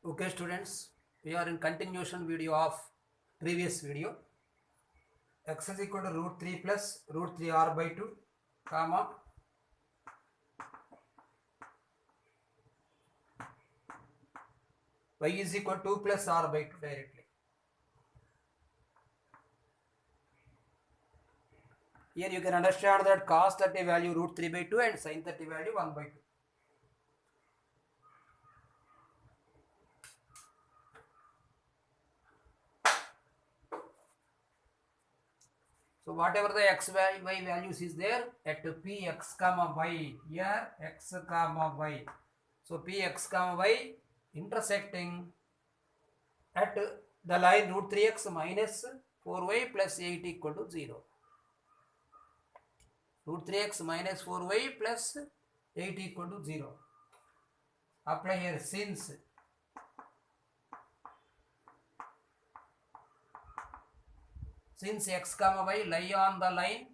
Okay students, we are in continuation video of previous video. X is equal to root 3 plus root 3 r by 2 comma y is equal to 2 plus r by 2 directly. Here you can understand that cos 30 value root 3 by 2 and sin 30 value 1 by 2. So whatever the x y values is there at p x comma y, here x comma y. So p x comma y intersecting at the line root 3x minus 4y plus 8 equal to 0. Root 3x minus 4y plus 8 equal to 0. Apply here since x comma y lie on the line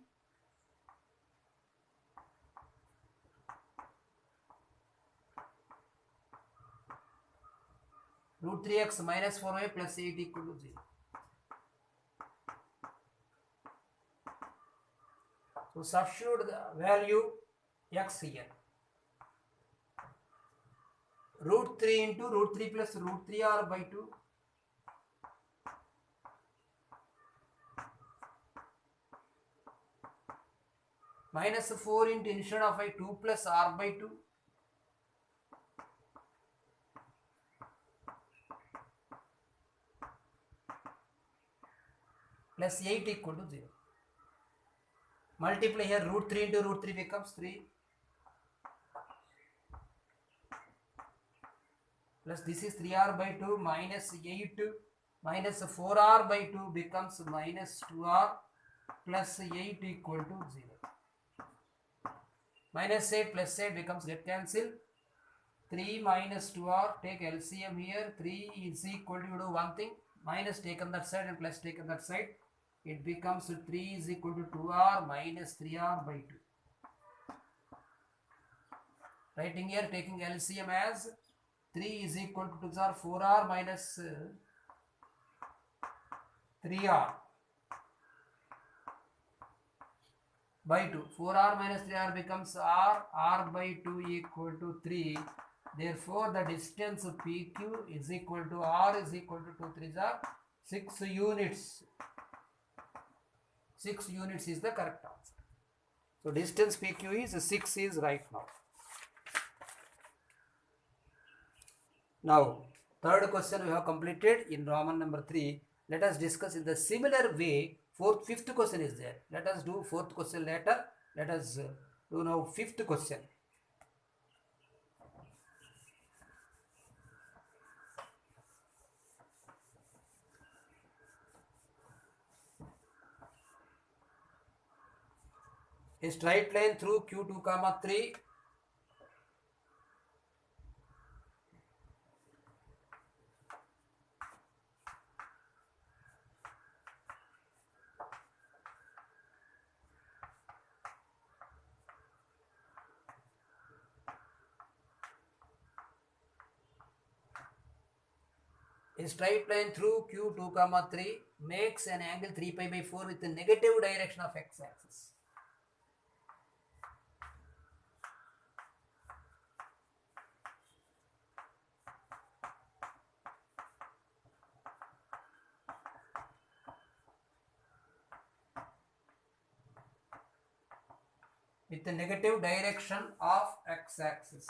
root 3x minus 4y plus 8 equal to 0. So substitute the value x here. Root 3 into root 3 plus root 3 r by 2 minus 4 into instead of I 2 plus r by 2 plus 8 equal to 0. Multiply here root 3 into root 3 becomes 3 plus this is 3r by 2 minus 8 minus 4r by 2 becomes minus 2r plus 8 equal to 0. Minus 8 plus 8 becomes get cancelled. 3 minus 2r, take LCM here. 3 is equal to, you do one thing, minus taken that side and plus taken that side. It becomes 3 is equal to 2r minus 3r by 2. Writing here, taking LCM as 3 is equal to 2 are 4r minus 3r by 2. 4r minus 3r becomes r by 2 equal to 3. Therefore, the distance PQ is equal to r is equal to 2 3s are 6 units. 6 units is the correct answer. So, distance PQ is 6 is right now. Now, third question we have completed in Roman number 3. Let us discuss in the similar way. Fifth question is there. Let us do fourth question later. Let us do now fifth question. A straight line through Q2 comma 3 A straight line through Q2 comma 3 makes an angle 3 pi by 4 with the negative direction of x-axis. With the negative direction of x-axis.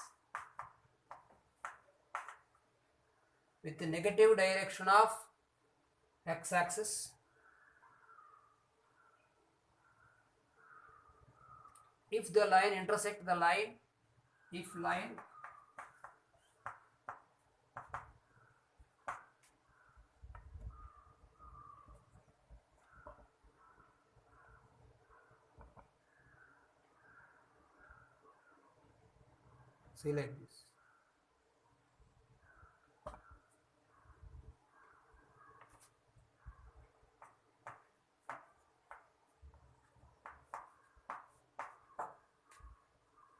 With the negative direction of x-axis. If the line intersect the line, if line see like this.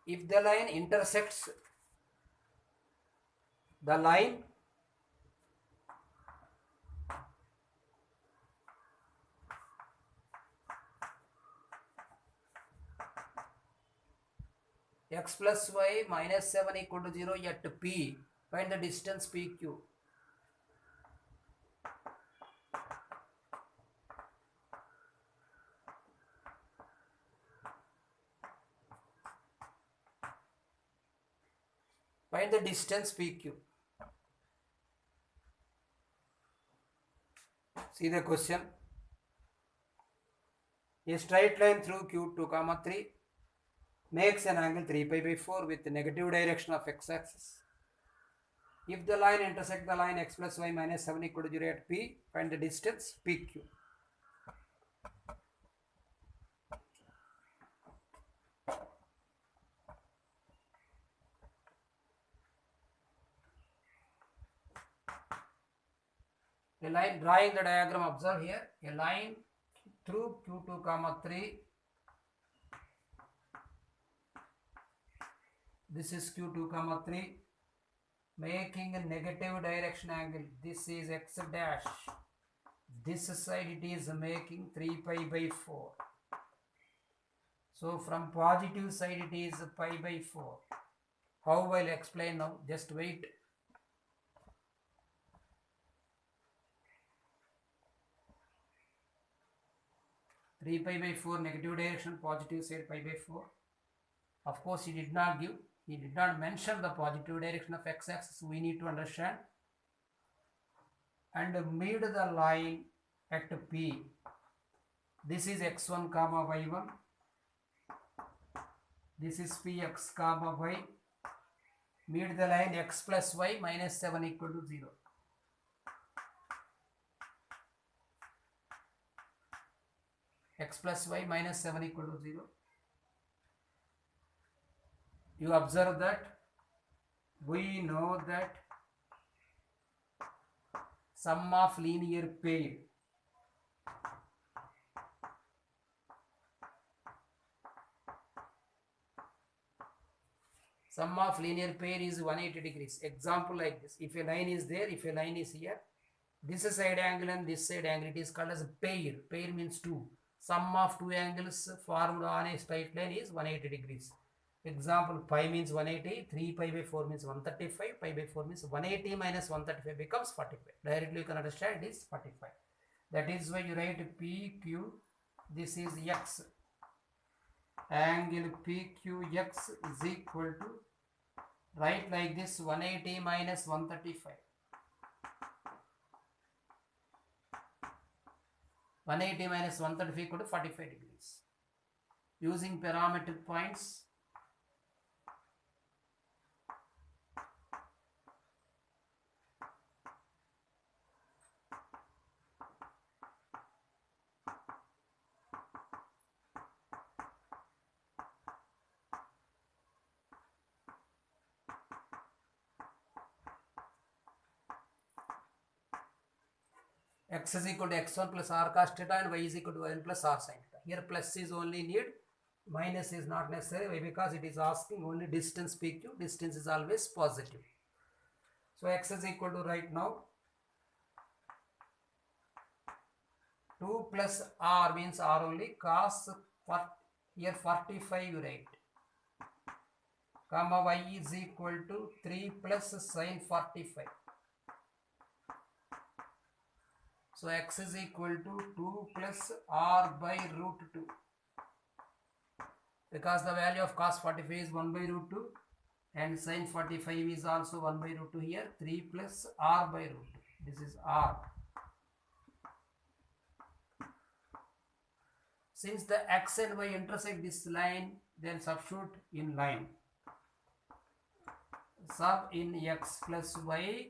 If the line intersects the line x plus y minus 7 equal to 0 at P. Find the distance PQ. Find the distance PQ. See the question. A straight line through Q2, 3 makes an angle 3 pi by 4 with the negative direction of x-axis. If the line intersects the line x plus y minus 7 equal to 0 at P, find the distance PQ. A line, drawing the diagram, observe here, a line through Q2, 3. This is Q2, 3, making a negative direction angle. This is x dash. This side it is making 3 pi by 4. So from positive side it is pi by 4. How I'll explain now, just wait. Three pi by 4 negative direction, positive side pi by 4. Of course he did not give, he did not mention the positive direction of x-axis. We need to understand. And mid the line at P. This is x1, y1. This is px, y. Mid the line x plus y minus 7 equal to 0. X plus y minus 7 equal to 0. You observe that we know that sum of linear pair is 180 degrees. Example like this. If a line is there, if a line is here, this side angle and this side angle, it is called as a pair. Pair means 2. Sum of two angles formed on a straight line is 180 degrees. Example, pi means 180, 3 pi by 4 means 135, pi by 4 means 180 minus 135 becomes 45. Directly you can understand it is 45. That is why you write PQ, this is x. Angle PQX is equal to, write like this, 180 minus 135. 180 minus 135 equal to 45 degrees. Using parametric points, x is equal to x1 plus r cos theta and y is equal to n plus r sin theta. Here plus is only need, minus is not necessary. Why? Because it is asking only distance PQ. Distance is always positive. So x is equal to, right now, 2 plus r means r only, cos, here 45 you write, comma y is equal to 3 plus sin 45. So x is equal to 2 plus r by root 2. Because the value of cos 45 is 1 by root 2 and sin 45 is also 1 by root 2 here. 3 plus r by root 2. This is r. Since the x and y intersect this line, then substitute in line. Sub in x plus y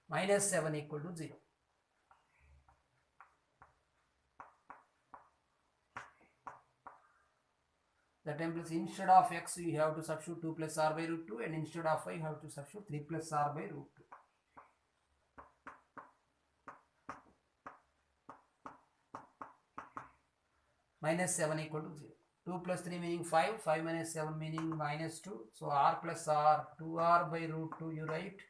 minus 7 equal to 0. That implies instead of x you have to substitute 2 plus r by root 2 and instead of y you have to substitute 3 plus r by root 2. Minus 7 equal to 0. 2 plus 3 meaning 5, 5 minus 7 meaning minus 2. So r plus r, 2r by root 2 you write.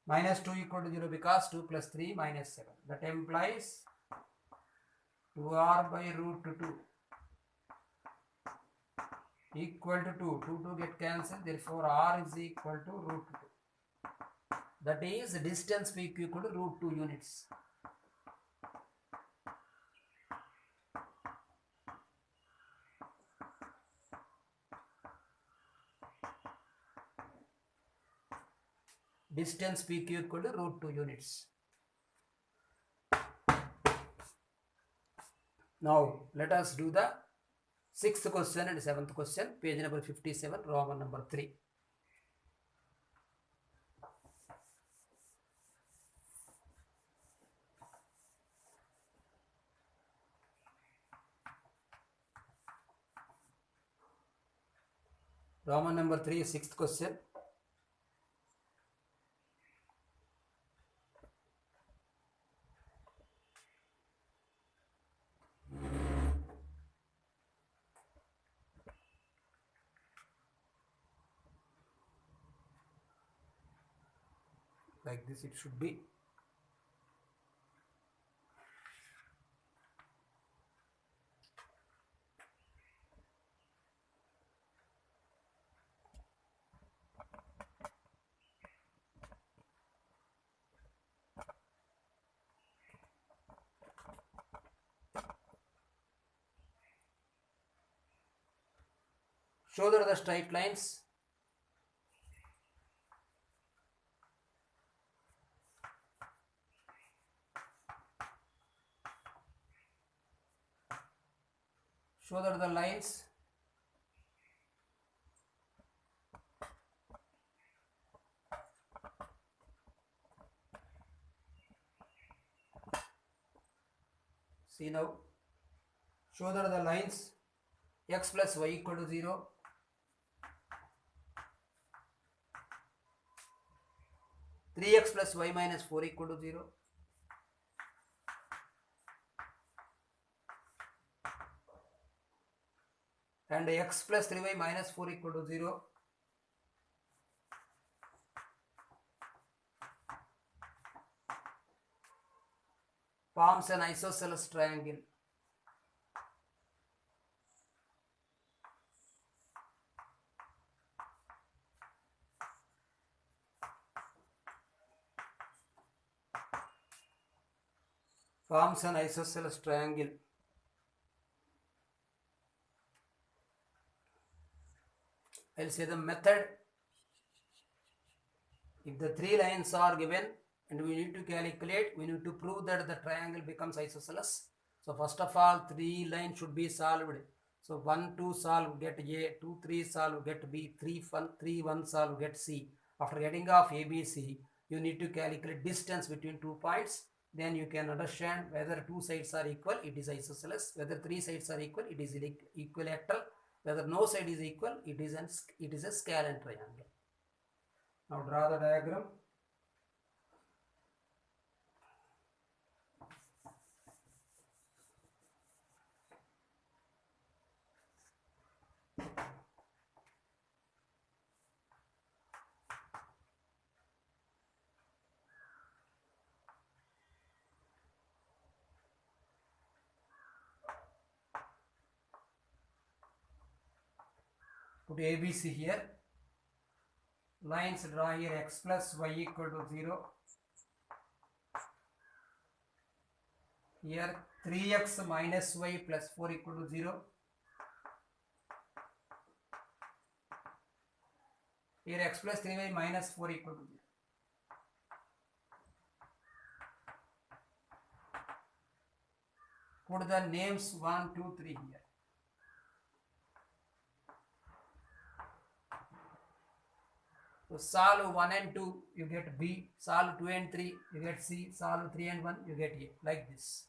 Minus 2 equal to 0 because 2 plus 3 minus 7. That implies 2r by root 2 equal to 2. 2 get cancelled, therefore r is equal to root 2. That is distance PQ equal to root 2 units. Distance PQ equal to root 2 units. Now let us do the 6th question and 7th question, page number 57, Roman number 3. Roman number 3, 6th question. Like this it should be. Show that the straight lines the lines see now, show that the lines x plus y equal to 0, three x plus y minus 4 equal to 0, and x plus 3y minus 4 equal to 0, forms an isosceles triangle. Forms an isosceles triangle. I'll say the method. If the three lines are given and we need to calculate, we need to prove that the triangle becomes isosceles. So first of all, three lines should be solved. So 1, 2 solve, get A, 2, 3 solve, get B, 3, 1 solve, get C. After getting off A, B, C, you need to calculate distance between 2 points. Then you can understand whether 2 sides are equal, it is isosceles. Whether 3 sides are equal, it is equilateral. Whether no side is equal, it is a scalene triangle. Now draw the diagram. Put ABC here. Lines draw here, x plus y equal to 0. Here 3x minus y plus 4 equal to 0. Here x plus 3y minus 4 equal to 0. Put the names 1, 2, 3 here. So solve 1 and 2, you get B. Solve 2 and 3, you get C. Solve 3 and 1, you get A. Like this.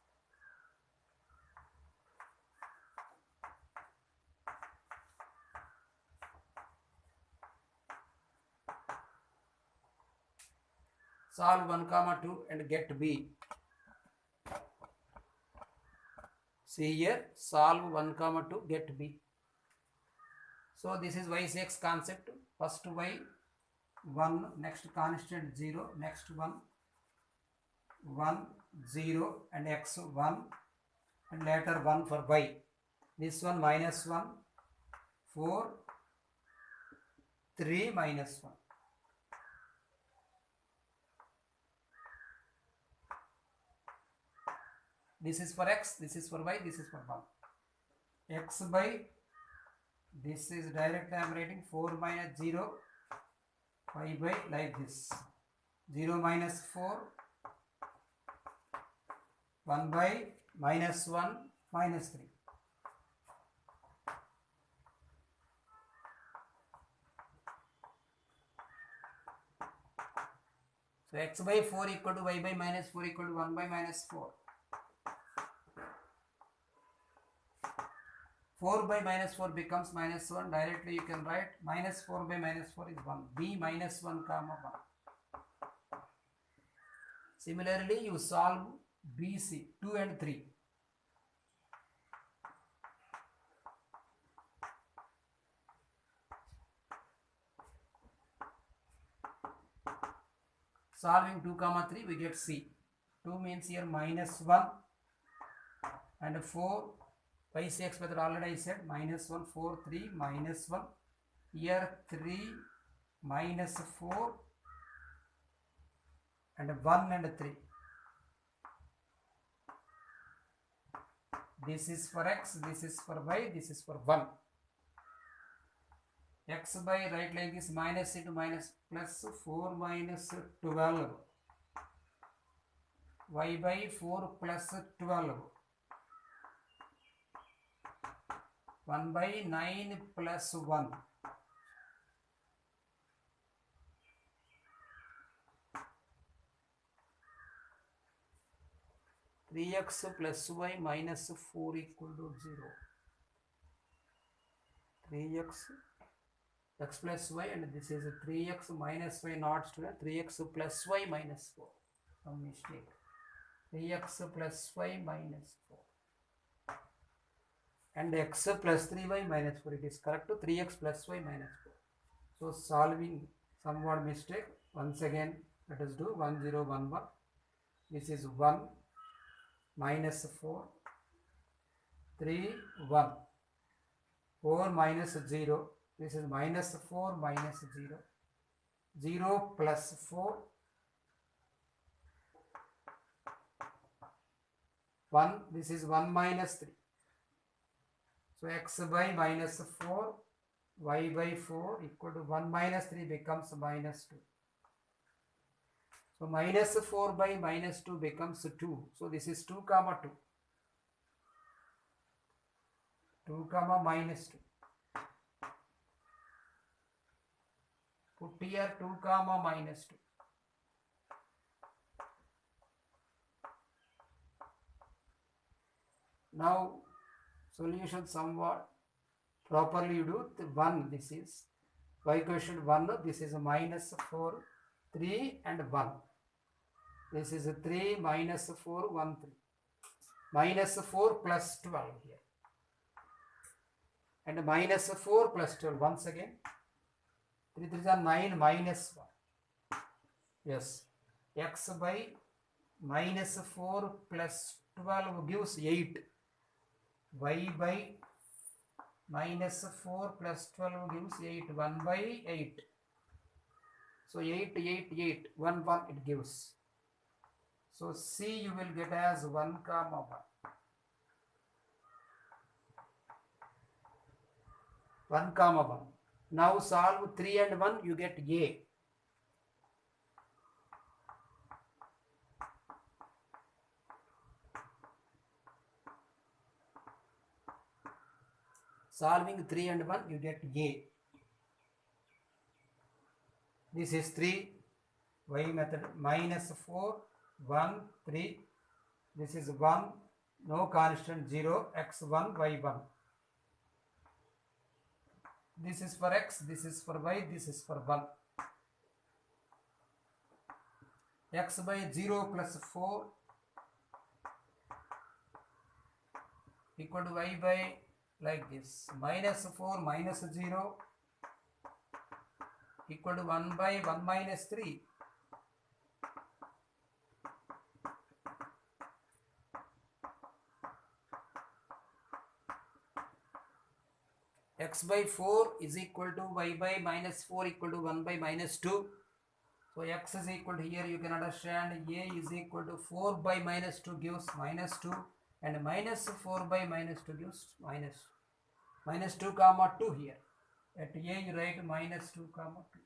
Solve 1, 2 and get B. See here, solve 1, 2, get B. So this is y is x concept. First y 1, next constant 0, next 1, 0 and x 1 and later 1 for y. This one minus 1, 4, 3 minus 1. This is for x, this is for y, this is for 1. X by, this is direct I am writing 4 minus 0, y by like this. 0 minus 4, 1 by minus 1 minus 3. So x by 4 equal to y by minus 4 equal to 1 by minus 4. 4 by minus 4 becomes minus 1. Directly you can write minus 4 by minus 4 is 1. B minus 1 comma 1. Similarly, you solve BC 2 and 3. Solving 2 comma 3, we get C. 2 means here minus 1 and 4. By CX method already I said minus 1, 4, 3, minus 1. Here 3, minus 4 and 1 and 3. This is for x, this is for y, this is for 1. X by right like this, minus into minus plus 4 minus 12. Y by 4 plus 12. 1 by 9 plus 1. Three x plus y minus 4 equal to 0. 3x x plus y, and this is 3x minus y not student, 3x plus y minus 4. Some mistake. 3x plus y minus 4. And x plus 3y minus 4. It is correct to 3x plus y minus 4. So solving somewhat mistake. Once again, let us do 1, 0, 1, 1. This is 1 minus 4. 3, 1. 4 minus 0. This is minus 4 minus 0. 0 plus 4. 1. This is 1 minus 3. So x by minus 4, y by 4 equal to 1 minus 3 becomes minus 2. So minus 4 by minus 2 becomes 2. So this is 2 comma 2. 2 comma minus 2. Put here 2 comma minus 2. Now solution somewhat properly you do. 1 this is y quotient 1, this is a minus 4, 3 and 1. This is a 3 minus 4, 1, 3. Minus 4 plus 12 here. And minus 4 plus 12 once again. 3 3 are 9 minus 1. Yes. X by minus 4 plus 12 gives 8. Y by minus 4 plus 12 gives 8. 1 by 8. So 8, 8, 8. 1, 1 it gives. So C you will get as 1 comma 1. 1 comma 1. Now solve 3 and 1, you get A. Solving 3 and 1, you get A. This is 3, y method, minus 4, 1, 3. This is 1, no constant 0, x1, y1. This is for x, this is for y, this is for 1. X by 0 plus 4 equal to y by like this, minus 4 minus 0 equal to 1 by 1 minus 3. x by 4 is equal to y by minus 4 equal to 1 by minus 2. So x is equal to, here you can understand, a is equal to 4 by minus 2 gives minus 2, and minus 4 by minus 2 gives minus 2 comma 2 here. At a you write minus 2 comma 2.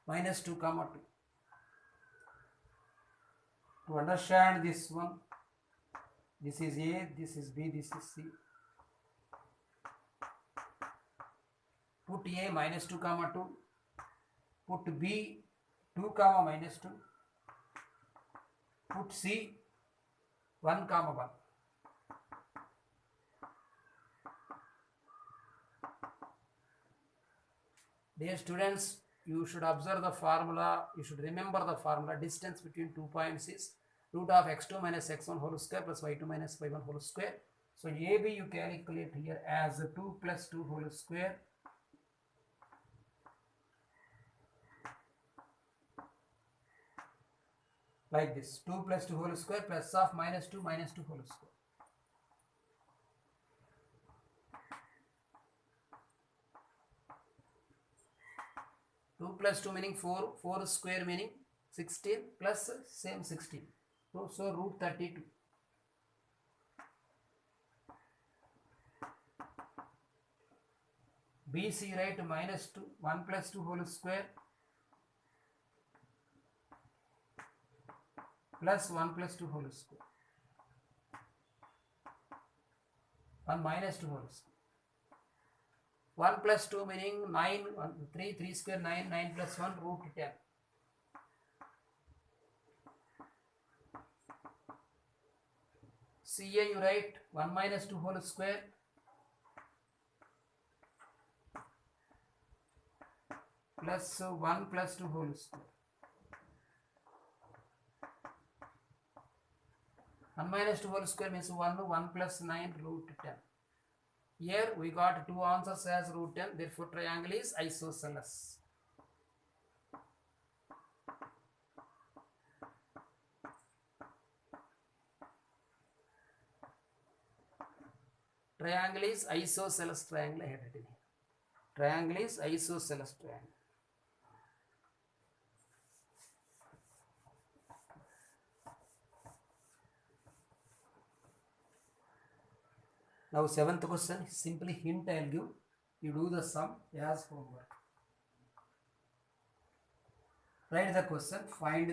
Minus 2 comma 2. To understand this one, this is A, this is B, this is C. Put A minus 2 comma 2. Put B 2 comma minus 2. Put C 1 comma 1. Dear students, you should observe the formula, you should remember the formula. Distance between 2 points is root of x2 minus x1 whole square plus y2 minus y1 whole square. So AB you calculate here as 2 plus 2 whole square like this, 2 plus 2 whole square plus of minus 2 whole square. Two plus 2 meaning 4, 4 square meaning 16 plus same 16. So root 32. BC right minus 2, 1 plus 2 whole square plus 1 plus 2 whole square. 1 minus 2 whole square. 1 plus 2 meaning 9, 3 square 9, 9 plus 1 root 10. CA you write 1 minus 2 whole square plus 1 plus 2 whole square. 1 minus 2 whole square means 1 plus 9 root 10. Here we got two answers as root 10, therefore triangle is isosceles. Triangle is isosceles triangle I had written here. Triangle is isosceles triangle. Now 7th question, simply hint I will give. You do the sum as homework. Write the question, find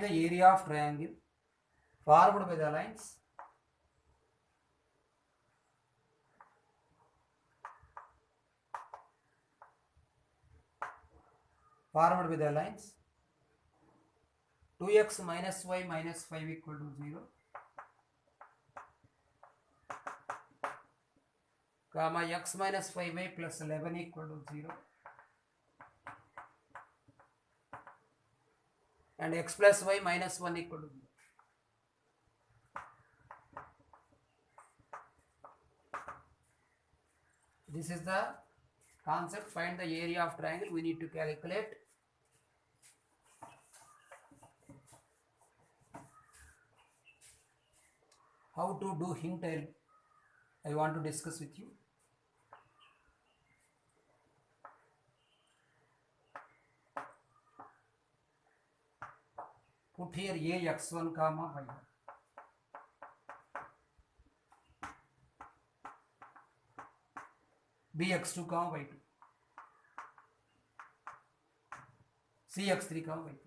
the area of triangle formed by the lines formed by the lines 2x minus y minus 5 equal to 0, comma x minus 5y plus 11 equal to 0, and x plus y minus 1 equal to 0. This is the concept. Find the area of triangle. We need to calculate. How to do hint I want to discuss with you. Put here a x1 comma y1. B x2 comma y2. C x3 comma y3.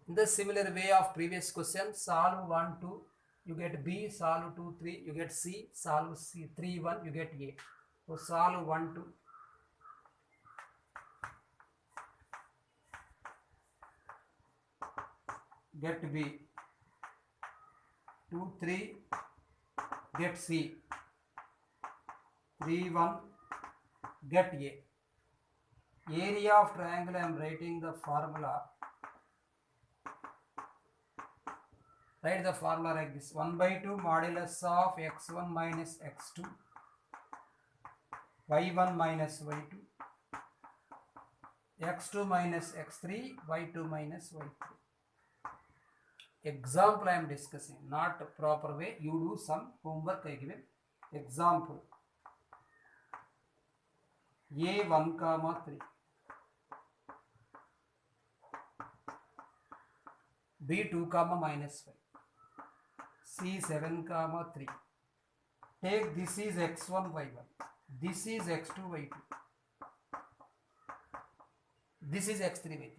In the similar way of previous question, solve 1, 2, you get B, solve 2, 3, you get C, solve C, 3, 1, you get A. So solve 1, 2. Get B. 2, 3, get C. 3 1 get A. Area of triangle, I am writing the formula. Write the formula like this: 1 by 2 modulus of x1 minus x2, y1 minus y2, x2 minus x3, y2 minus y3. Example I am discussing, not proper way. You do some homework I given. Example: A1 comma 3, B2 comma minus 5, C7 comma 3. Take this is x1 y1, this is x2 y2, this is x3 y3.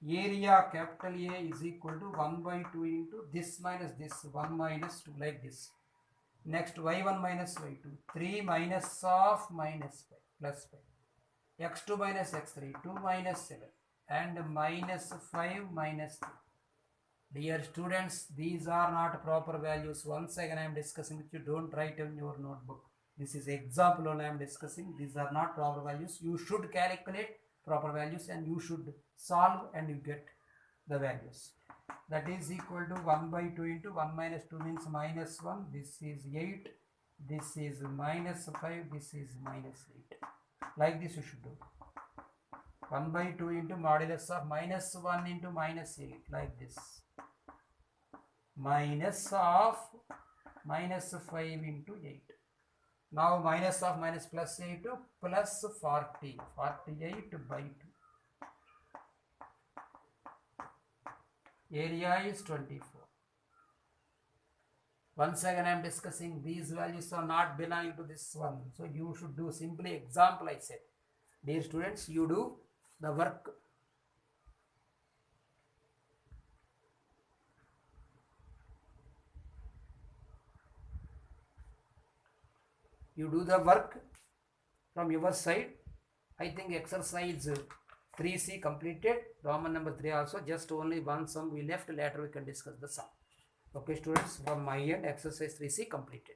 Area capital A is equal to 1 by 2 into this minus this, 1 minus 2, like this. Next y1 minus y2, 3 minus of minus 5 plus 5, x2 minus x3, 2 minus 7, and minus 5 minus 3. Dear students, these are not proper values. Once again I am discussing with you, don't write in your notebook. This is example only I am discussing. These are not proper values. You should calculate proper values and you should solve and you get the values. That is equal to 1 by 2 into 1 minus 2 means minus 1. This is 8. This is minus 5. This is minus 8. Like this you should do. 1 by 2 into modulus of minus 1 into minus 8. Like this. Minus of minus 5 into 8. Now minus of minus plus 8 plus 40. 48 by 2. Area is 24. Once again I am discussing, these values are not belonging to this one. So you should do simply example I said. Dear students, you do the work. You do the work from your side. I think exercise 3C completed. Roman number 3 also. Just only one sum we left. Later we can discuss the sum. Okay students, from my end exercise 3C completed.